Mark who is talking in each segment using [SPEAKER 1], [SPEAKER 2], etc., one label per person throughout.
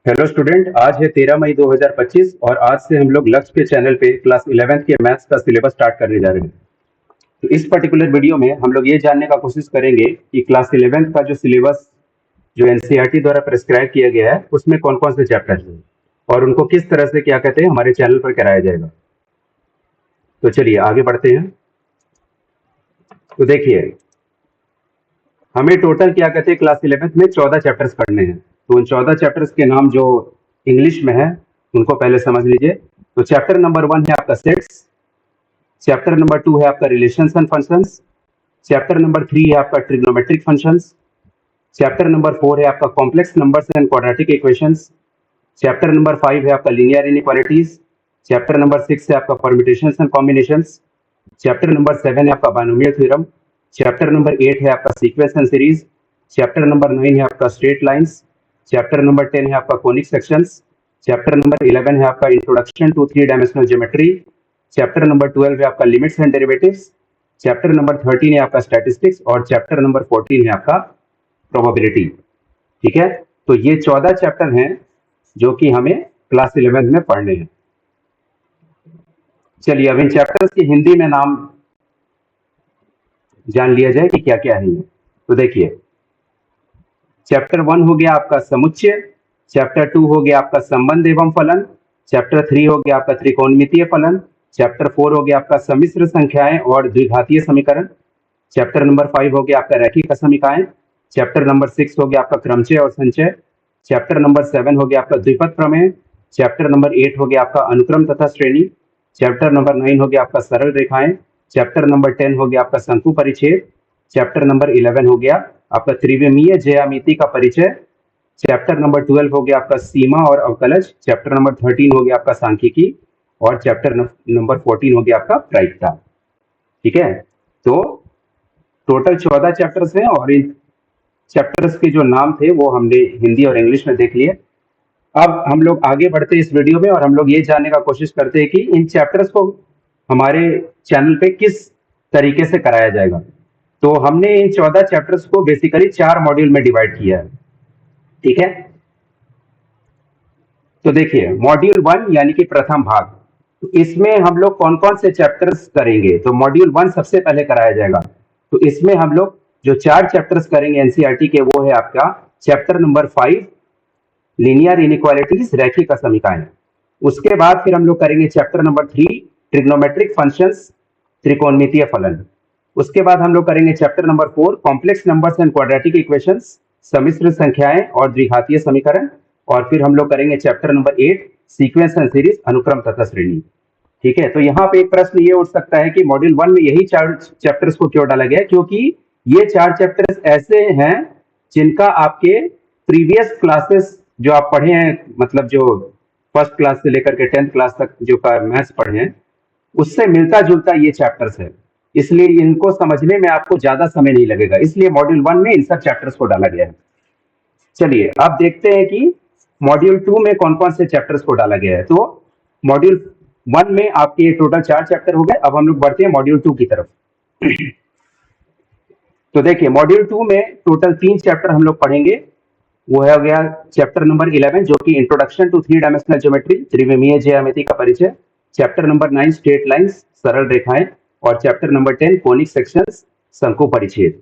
[SPEAKER 1] Hello student, आज है 13 मई 2025 और आज से हम लोग लक्ष्य के चैनल पे क्लास 11th के मैथ्स का सिलेबस स्टार्ट करने जा रहे हैं। तो इस पर्टिकुलर वीडियो में हम लोग ये जानने का कोशिश करेंगे कि क्लास 11th का जो सिलेबस जो एनसीईआरटी द्वारा प्रेस्क्राइब किया गया है उसमें कौन कौन से चैप्टर हैं और उनको किस तरह से क्या कहते हैं हमारे चैनल पर कराया जाएगा। तो चलिए आगे बढ़ते हैं। तो देखिए, हमें टोटल क्या कहते हैं क्लास 11th में 14 चैप्टर्स पढ़ने हैं। तो उन 14 चैप्टर्स के नाम जो इंग्लिश में है उनको पहले समझ लीजिए। तो चैप्टर नंबर 1 है आपका सेट्स, चैप्टर नंबर 2 है आपका relations and functions, chapter number 3 है आपका ट्रिग्नोमेट्रिक फंक्शंस, चैप्टर नंबर 4 है आपका complex numbers and quadratic equations, chapter number 5 है आपका लीनियर इनइक्वालिटीज, चैप्टर नंबर 6 है आपका permutations and combinations, chapter number 7 है आपका बाइनोमियल थ्योरम, चैप्टर नंबर 8 है आपका sequence and series, chapter number 9 है आपका स्ट्रेट लाइंस, चैप्टर नंबर 10 है आपका कोनिक सेक्शंस, चैप्टर नंबर 11 है आपका introduction to 3 dimensional geometry, chapter number 12 है आपका limits and derivatives, chapter number 13 है आपका स्टैटिस्टिक्स और चैप्टर नंबर 14 है आपका प्रोबेबिलिटी। ठीक है, तो ये 14 चैप्टर हैं जो कि हमें क्लास 11 में पढ़ने हैं। चलिए अब इन चैप्टर्स की हिंदी में नाम जान लिया जाए कि क्या क्या है ये। तो देखिए, चैप्टर 1 हो गया आपका समुच्चय, चैप्टर 2 हो गया आपका संबंध एवं फलन, चैप्टर 3 हो गया आपका त्रिकोणमितीय फलन, चैप्टर 4 हो गया आपका सम्मिश्र संख्याएं और द्विघातीय समीकरण, चैप्टर नंबर 5 हो गया आपका रैखिक असमीकाएं, चैप्टर नंबर 6 हो गया आपका क्रमचय और संचय, चैप्टर नंबर 7 हो गया आपका द्विपद प्रमेय, चैप्टर नंबर 8 हो गया आपका अनुक्रम तथा श्रेणी, चैप्टर नंबर 9 हो गया आपका सरल रेखाएं, चैप्टर नंबर 10 हो गया आपका शंकु परिच्छेद, चैप्टर नंबर 11 हो गया आपका त्रिविमीय ज्यामिति का परिचय, चैप्टर नंबर 12 हो गया आपका सीमा और अवकलज, चैप्टर नंबर 13 हो गया आपका सांख्यिकी और चैप्टर नंबर 14 हो गया आपका प्रायिकता। ठीक है, तो टोटल 14 चैप्टर्स हैं और इन चैप्टर्स के जो नाम थे वो हमने हिंदी और इंग्लिश में देख लिए। अब हम लोग आगे बढ़ते हैं इस वीडियो में और हम लोग ये जानने का कोशिश करते हैं कि इन चैप्टर्स को हमारे चैनल पे किस तरीके से कराया जाएगा। तो हमने इन 14 चैप्टर्स को बेसिकली 4 मॉड्यूल में डिवाइड किया है। ठीक है, तो देखिए मॉड्यूल 1 यानी कि प्रथम भाग, तो इसमें हम लोग कौन कौन से चैप्टर्स करेंगे। तो मॉड्यूल 1 सबसे पहले कराया जाएगा। तो इसमें हम लोग जो 4 चैप्टर्स करेंगे एनसीईआरटी के वो है आपका चैप्टर नंबर 5 लीनियर इनइक्वालिटीज रैखिक असमीकाएं। उसके बाद फिर हम लोग करेंगे चैप्टर नंबर 3 ट्रिग्नोमेट्रिक फंक्शंस त्रिकोणमितीय फलन। उसके बाद हम लोग करेंगे chapter number 4 complex numbers and quadratic equations सम्मिश्र संख्याएं और द्विघातीय समीकरण। और फिर हम लोग करेंगे chapter number 8 sequence and series अनुक्रम तथा श्रेणी। ठीक है, तो यहाँ पे एक प्रश्न ये उठ सकता है कि मॉड्यूल 1 में यही 4 चैप्टर्स को क्यों डाला गया, क्योंकि ये 4 चैप्टर्स ऐसे हैं जिनका आपके प्रीवियस क्लासेस जो आप पढ़े हैं, मतलब जो फर्स्ट क्लास से लेकर के 10th क्लास तक जो मैथ्स पढ़े हैं उससे मिलता जुलता ये चैप्टर्स है, इसलिए इनको समझने में आपको ज्यादा समय नहीं लगेगा, इसलिए मॉड्यूल 1 में इन सब चैप्टर्स को डाला गया है। चलिए अब देखते हैं कि मॉड्यूल 2 में कौन कौन से चैप्टर्स को डाला गया है। तो मॉड्यूल 1 में आपके टोटल 4 चैप्टर हो गए। अब हम लोग बढ़ते हैं मॉड्यूल 2 की तरफ। तो देखिए मॉड्यूल 2 में टोटल 3 चैप्टर हम लोग पढ़ेंगे। वो है हो गया चैप्टर नंबर 11 जो कि इंट्रोडक्शन टू 3 डायमेंशनल ज्योमेट्री त्रिविमीय ज्यामिति का परिचय, चैप्टर नंबर 9 स्ट्रेट लाइंस सरल रेखाएं और चैप्टर नंबर 10 कोनिक सेक्शंस शंकु परिच्छेद।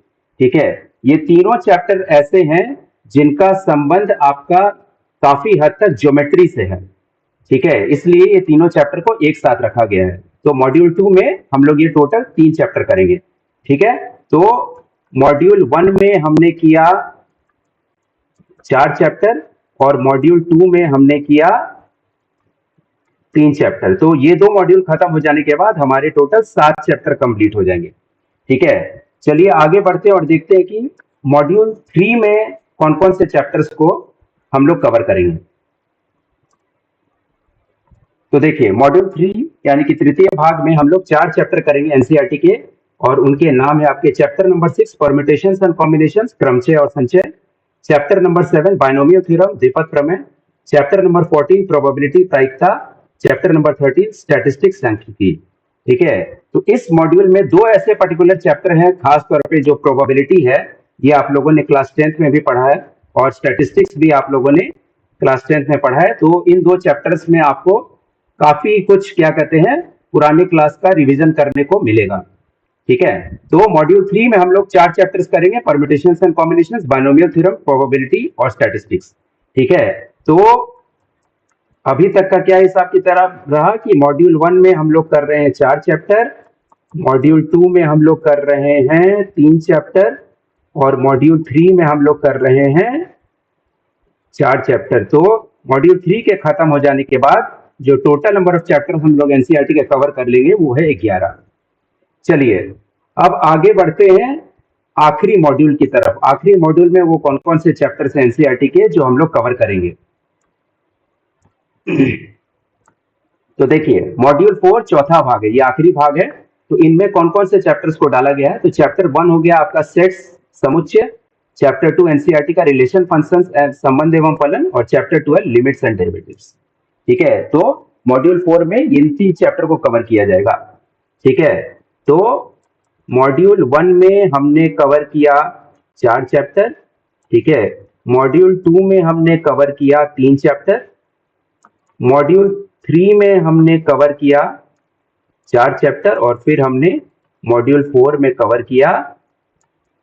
[SPEAKER 1] ठीक है, ये तीनों चैप्टर ऐसे हैं जिनका संबंध आपका काफी हद तक ज्योमेट्री से है। ठीक है, इसलिए ये तीनों चैप्टर को एक साथ रखा गया है। तो मॉड्यूल 2 में हम लोग ये टोटल 3 चैप्टर करेंगे। ठीक है, तो मॉड्यूल 1 में हमने किया 4 चैप्टर और मॉड्यूल 2 में हमने किया 3 चैप्टर। तो ये 2 मॉड्यूल खत्म हो जाने के बाद हमारे टोटल 7 चैप्टर कंप्लीट हो जाएंगे। ठीक है, चलिए आगे बढ़ते हैं और देखते हैं कि मॉड्यूल 3 में कौन कौन से चैप्टर्स को हम लोग कवर करेंगे। तो देखिए मॉड्यूल 3 यानी कि तृतीय भाग में हम लोग 4 चैप्टर करेंगे एनसीईआरटी के और उनके नाम है आपके chapter number 6 permutations and combinations क्रमचय और संचय, चैप्टर नंबर 7 बाइनोमियल थ्योरम द्विपद प्रमेय, चैप्टर नंबर 14 प्रोबेबिलिटी प्रायिकता, चैप्टर नंबर 13 स्टैटिस्टिक्स सांख्यिकी। ठीक है, तो इस मॉड्यूल में 2 ऐसे पर्टिकुलर चैप्टर हैं, खास तौर पे जो प्रोबेबिलिटी है ये आप लोगों ने क्लास 10th में भी पढ़ा है और स्टैटिस्टिक्स भी आप लोगों ने क्लास 10th में पढ़ा है। तो इन 2 चैप्टर्स में आपको काफी कुछ क्या कहते हैं पुरानी क्लास का रिवीजन करने को मिलेगा। ठीक है, तो मॉड्यूल 3 में हम लोग 4 चैप्टर्स करेंगे, permutations and combinations, binomial theorem, probability और स्टैटिस्टिक्स। ठीक है, तो अभी तक का क्या हिसाब की तरह रहा कि मॉड्यूल 1 में हम लोग कर रहे हैं 4 चैप्टर, मॉड्यूल 2 में हम लोग कर रहे हैं 3 चैप्टर और मॉड्यूल 3 में हम लोग कर रहे हैं 4 चैप्टर। तो मॉड्यूल 3 के खत्म हो जाने के बाद जो टोटल नंबर ऑफ चैप्टर हम लोग एनसीईआरटी के कवर कर लेंगे वो है 11। चलिए अब आगे बढ़ते हैं आखिरी मॉड्यूल की तरफ। आखिरी मॉड्यूल में वो कौन कौन से चैप्टर्स हैं एनसीईआरटी के जो हम लोग कवर करेंगे। तो देखिए मॉड्यूल 4 चौथा भाग है, ये आखिरी भाग है। तो इनमें कौन कौन से चैप्टर्स को डाला गया है, तो चैप्टर 1 हो गया आपका सेट्स समुच्चय, चैप्टर 2 एनसीईआरटी का रिलेशन फंक्शंस एंड संबंध एवं फलन, और चैप्टर 12 लिमिट्स एंड डेरिवेटिव्स। ठीक है, तो मॉड्यूल 4 में इन 3 चैप्टर को कवर किया जाएगा। ठीक है, तो मॉड्यूल 1 में हमने कवर किया 4 चैप्टर। ठीक है, मॉड्यूल 2 में हमने कवर किया 3 चैप्टर, मॉड्यूल 3 में हमने कवर किया 4 चैप्टर और फिर हमने मॉड्यूल 4 में कवर किया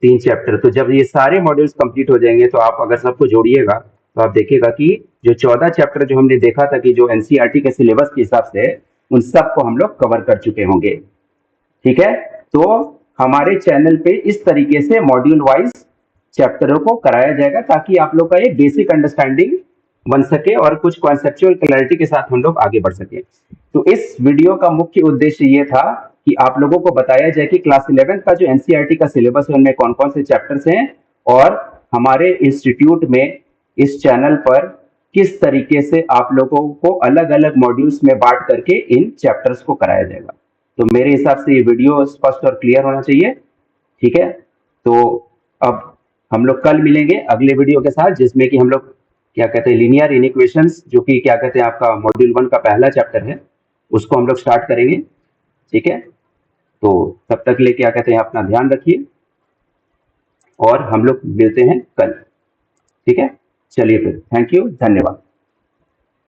[SPEAKER 1] 3 चैप्टर। तो जब ये सारे मॉड्यूल्स कंप्लीट हो जाएंगे तो आप अगर सबको जोड़िएगा तो आप देखिएगा कि जो 14 चैप्टर जो हमने देखा था कि जो एनसीईआरटी के सिलेबस के हिसाब से उन सबको हम लोग कवर कर चुके होंगे। ठीक है, तो हमारे चैनल पे इस तरीके से मॉड्यूल वाइज चैप्टरों को कराया जाएगा ताकि आप लोग का एक बेसिक अंडरस्टैंडिंग बन सके और कुछ कॉन्सेप्चुअल क्लैरिटी के साथ हम लोग आगे बढ़ सके। तो इस वीडियो का मुख्य उद्देश्य ये था कि आप लोगों को बताया जाए कि क्लास 11 का जो एनसीईआरटी का सिलेबस है उनमें कौन कौन से चैप्टर्स हैं और हमारे इंस्टीट्यूट में इस चैनल पर किस तरीके से आप लोगों को अलग अलग मॉड्यूल्स में बांट करके इन चैप्टर्स को कराया जाएगा। तो मेरे हिसाब से ये वीडियो स्पष्ट और क्लियर होना चाहिए। ठीक है, तो अब हम लोग कल मिलेंगे अगले वीडियो के साथ जिसमें कि हम लोग क्या कहते हैं लीनियर इनइक्वेशंस, जो कि क्या कहते हैं आपका मॉड्यूल 1 का पहला चैप्टर है, उसको हम लोग स्टार्ट करेंगे। ठीक है, तो तब तक के लिए क्या कहते हैं अपना ध्यान रखिए और हम लोग मिलते हैं कल। ठीक है, चलिए फिर, थैंक यू, धन्यवाद।